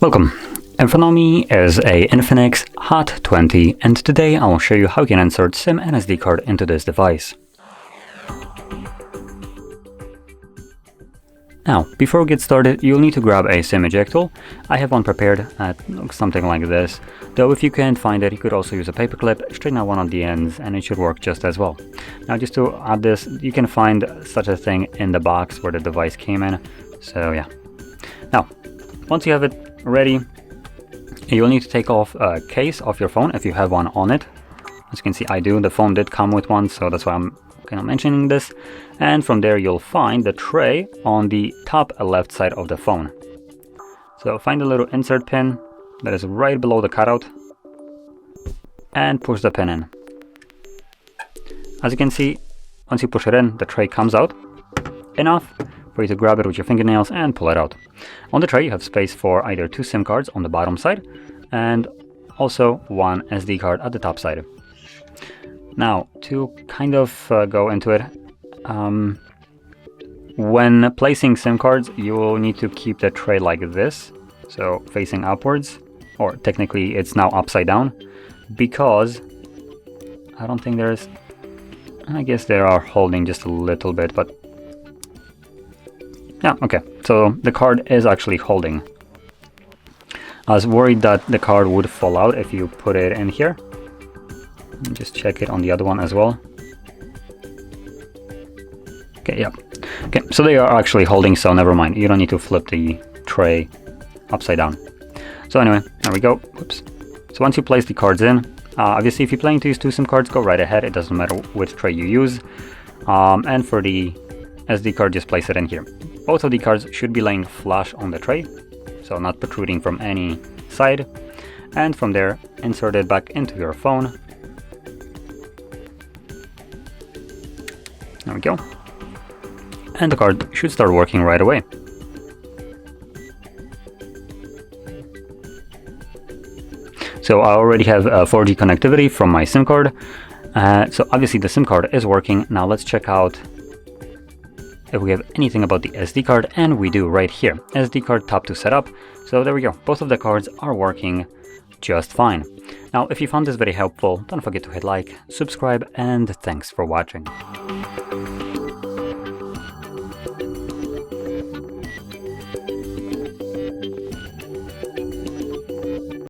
Welcome. In front of me is a INFINIX Hot 20, and today I will show you how you can insert SIM and SD card into this device. Now, before we get started, you'll need to grab a SIM eject tool. I have one prepared that looks something like this, though if you can't find it, you could also use a paper clip, straighten out one of the ends, and it should work just as well. Now, just to add this, you can find such a thing in the box where the device came in, so yeah. Now, once you have it ready, you'll need to take off a case of your phone if you have one on it. As you can see, I do. The phone did come with one, so that's why I'm kind of mentioning this. And from there, you'll find the tray on the top left side of the phone. So find the little insert pin that is right below the cutout and push the pin in. As you can see, once you push it in, the tray comes out enough for you to grab it with your fingernails and pull it out. On the tray, you have space for either 2 SIM cards on the bottom side and also 1 SD card at the top side. Now, to kind of go into it, when placing SIM cards, you will need to keep the tray like this, so facing upwards, or technically it's now upside down, because I don't think there's, I guess they are holding just a little bit, but yeah, okay, so the card is actually holding. I was worried that the card would fall out if you put it in here. Just check it on the other one as well. Okay, yeah. Okay, so they are actually holding, so never mind. You don't need to flip the tray upside down. So anyway, there we go. Whoops. So once you place the cards in, obviously if you're planning to use 2 SIM cards, go right ahead. It doesn't matter which tray you use. And for the SD card, just place it in here. Both of the cards should be laying flush on the tray, so not protruding from any side. And from there, insert it back into your phone. There we go. And the card should start working right away. So I already have 4G connectivity from my SIM card. So obviously the SIM card is working. Now let's check out if we have anything about the SD card, and we do right here. SD card top to setup. So there we go. Both of the cards are working just fine. Now, if you found this very helpful, don't forget to hit like, subscribe, and thanks for watching.